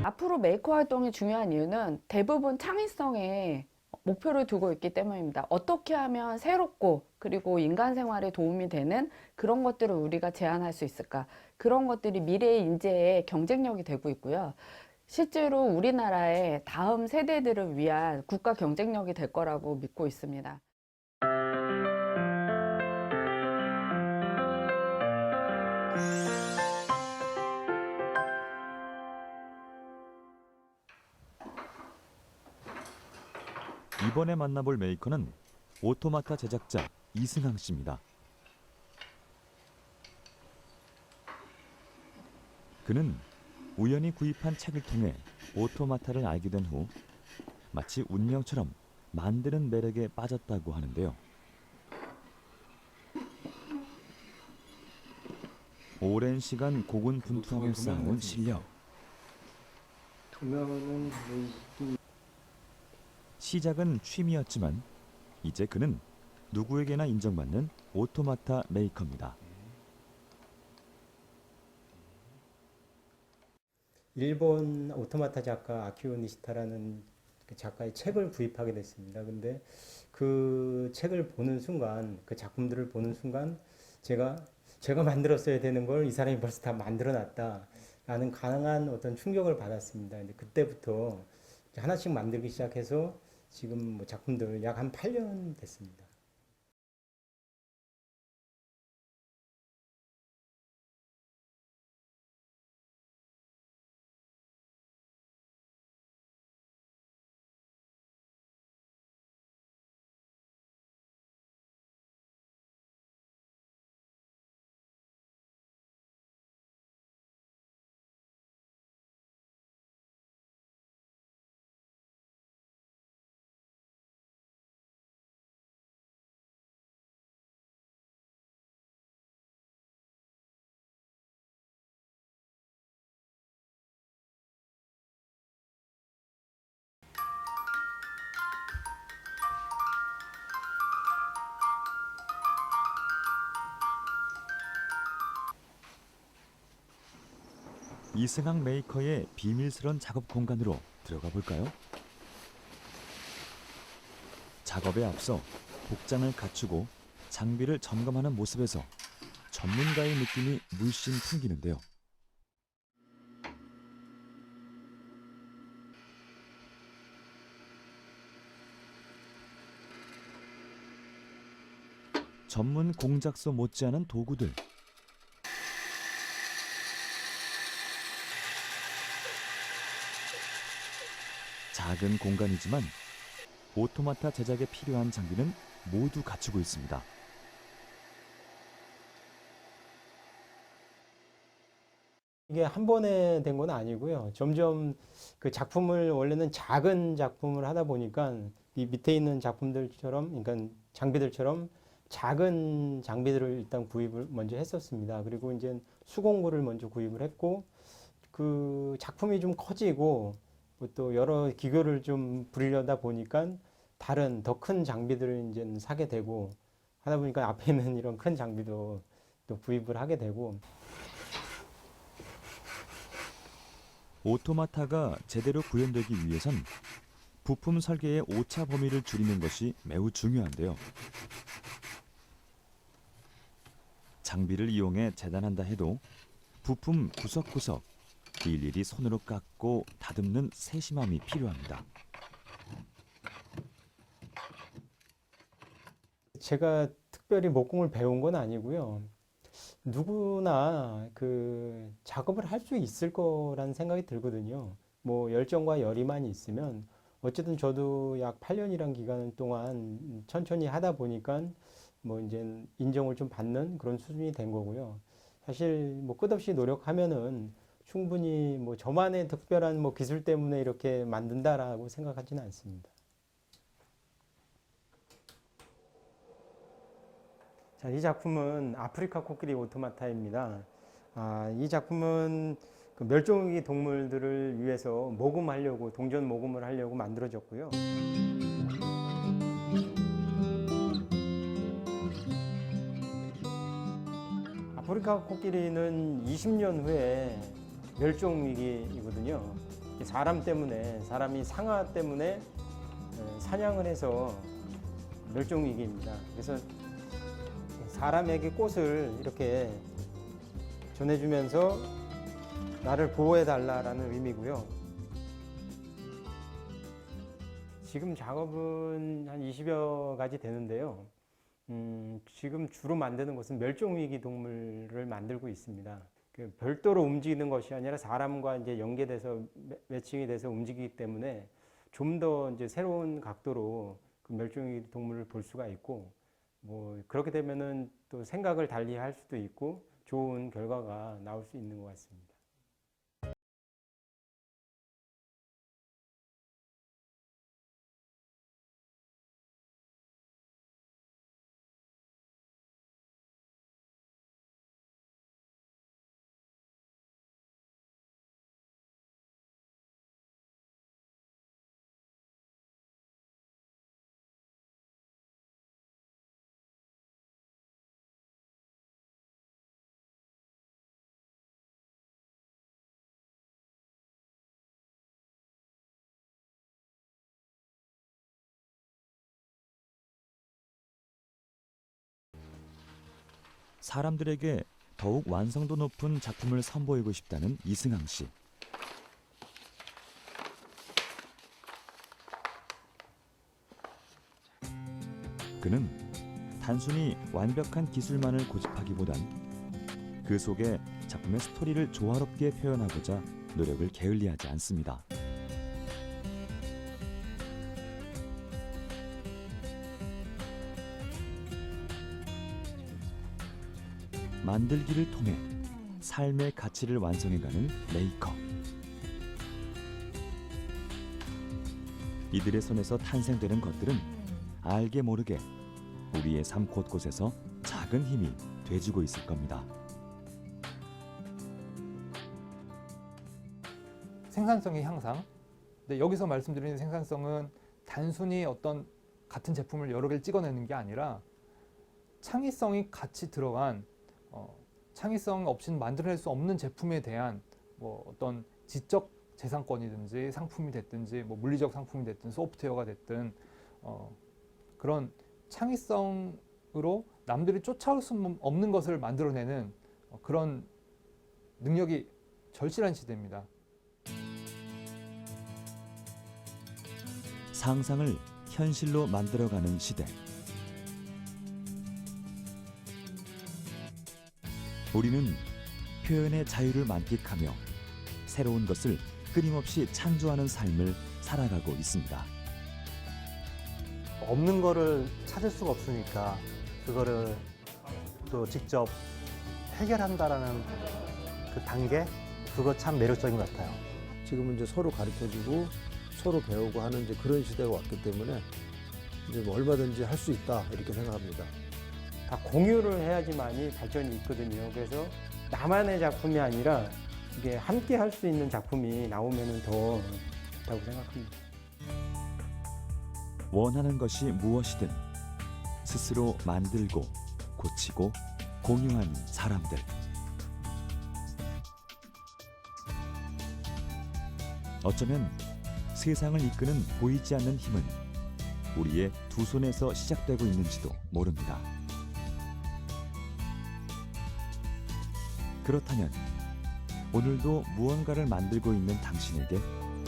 앞으로 메이커 활동이 중요한 이유는 대부분 창의성에 목표를 두고 있기 때문입니다. 어떻게 하면 새롭고 그리고 인간 생활에 도움이 되는 그런 것들을 우리가 제안할 수 있을까? 그런 것들이 미래의 인재의 경쟁력이 되고 있고요. 실제로 우리나라의 다음 세대들을 위한 국가 경쟁력이 될 거라고 믿고 있습니다. 이번에 만나볼 메이커는 오토마타 제작자 이승항 씨입니다. 그는 우연히 구입한 책을 통해 오토마타를 알게 된 후 마치 운명처럼 만드는 매력에 빠졌다고 하는데요. 오랜 시간 고군분투하며 쌓아온 실력. 시작은 취미였지만 이제 그는 누구에게나 인정받는 오토마타 메이커입니다. 일본 오토마타 작가 아키오 니시타라는 그 작가의 책을 구입하게 됐습니다. 근데 그 책을 보는 순간, 그 작품들을 보는 순간 제가 만들었어야 되는 걸 이 사람이 벌써 다 만들어 놨다라는 강한 어떤 충격을 받았습니다. 근데 그때부터 하나씩 만들기 시작해서 지금 뭐 작품들 약 한 8년 됐습니다. 이승항 메이커의 비밀스런 작업 공간으로 들어가 볼까요? 작업에 앞서 복장을 갖추고 장비를 점검하는 모습에서 전문가의 느낌이 물씬 풍기는데요. 전문 공작소 못지않은 도구들. 작은 공간이지만 오토마타 제작에 필요한 장비는 모두 갖추고 있습니다. 이게 한 번에 된 건 아니고요. 점점 그 작품을 원래는 작은 작품을 하다 보니까 이 밑에 있는 작품들처럼, 그러니까 장비들처럼 작은 장비들을 일단 구입을 먼저 했었습니다. 그리고 이제 수공구를 먼저 구입을 했고, 그 작품이 좀 커지고 또 여러 기교를 좀 부리려다 보니까 다른 더 큰 장비들을 이제 사게 되고 하다 보니까 앞에 있는 이런 큰 장비도 또 구입을 하게 되고. 오토마타가 제대로 구현되기 위해선 부품 설계의 오차 범위를 줄이는 것이 매우 중요한데요. 장비를 이용해 재단한다 해도 부품 구석구석 일일이 손으로 깎고 다듬는 세심함이 필요합니다. 제가 특별히 목공을 배운 건 아니고요. 누구나 그 작업을 할 수 있을 거라는 생각이 들거든요. 뭐 열정과 열의만 있으면 어쨌든 저도 약 8년이란 기간 동안 천천히 하다 보니까 뭐 이제 인정을 좀 받는 그런 수준이 된 거고요. 사실 뭐 끝없이 노력하면은 충분히 뭐 저만의 특별한 뭐 기술 때문에 이렇게 만든다라고 생각하지는 않습니다. 자, 이 작품은 아프리카 코끼리 오토마타입니다. 이 작품은 그 멸종위기 동물들을 위해서 모금하려고, 동전 모금을 하려고 만들어졌고요. 아프리카 코끼리는 20년 후에 멸종위기이거든요. 사람 때문에, 사람이 상아 때문에 사냥을 해서 멸종위기입니다. 그래서 사람에게 꽃을 이렇게 전해주면서 나를 보호해달라는 의미고요. 지금 작업은 한 20여 가지 되는데요. 지금 주로 만드는 것은 멸종위기 동물을 만들고 있습니다. 그 별도로 움직이는 것이 아니라 사람과 이제 연계돼서 매칭이 돼서 움직이기 때문에 좀 더 이제 새로운 각도로 그 멸종위기 동물을 볼 수가 있고, 뭐 그렇게 되면은 또 생각을 달리 할 수도 있고 좋은 결과가 나올 수 있는 것 같습니다. 사람들에게 더욱 완성도 높은 작품을 선보이고 싶다는 이승항 씨. 그는 단순히 완벽한 기술만을 고집하기보단 그 속에 작품의 스토리를 조화롭게 표현하고자 노력을 게을리하지 않습니다. 만들기를 통해 삶의 가치를 완성해가는 메이커. 이들의 손에서 탄생되는 것들은 알게 모르게 우리의 삶 곳곳에서 작은 힘이 돼주고 있을 겁니다. 생산성의 향상. 근데 여기서 말씀드리는 생산성은 단순히 어떤 같은 제품을 여러 개를 찍어내는 게 아니라 창의성이 같이 들어간 창의성 없이는 만들어낼 수 없는 제품에 대한 뭐 어떤 지적 재산권이든지 상품이 됐든지 뭐 물리적 상품이 됐든 소프트웨어가 됐든 그런 창의성으로 남들이 쫓아올 수 없는 것을 만들어내는 그런 능력이 절실한 시대입니다. 상상을 현실로 만들어가는 시대. 우리는 표현의 자유를 만끽하며 새로운 것을 끊임없이 창조하는 삶을 살아가고 있습니다. 없는 거를 찾을 수가 없으니까 그거를 또 직접 해결한다라는 그 단계, 그거 참 매력적인 것 같아요. 지금은 이제 서로 가르쳐주고 서로 배우고 하는 이제 그런 시대가 왔기 때문에 이제 뭐 얼마든지 할 수 있다 이렇게 생각합니다. 다 공유를 해야지만이 발전이 있거든요. 그래서 나만의 작품이 아니라 이게 함께 할 수 있는 작품이 나오면 더 좋다고 생각합니다. 원하는 것이 무엇이든 스스로 만들고 고치고 공유한 사람들. 어쩌면 세상을 이끄는 보이지 않는 힘은 우리의 두 손에서 시작되고 있는지도 모릅니다. 그렇다면 오늘도 무언가를 만들고 있는 당신에게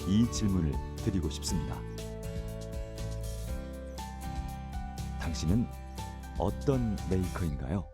이 질문을 드리고 싶습니다. 당신은 어떤 메이커인가요?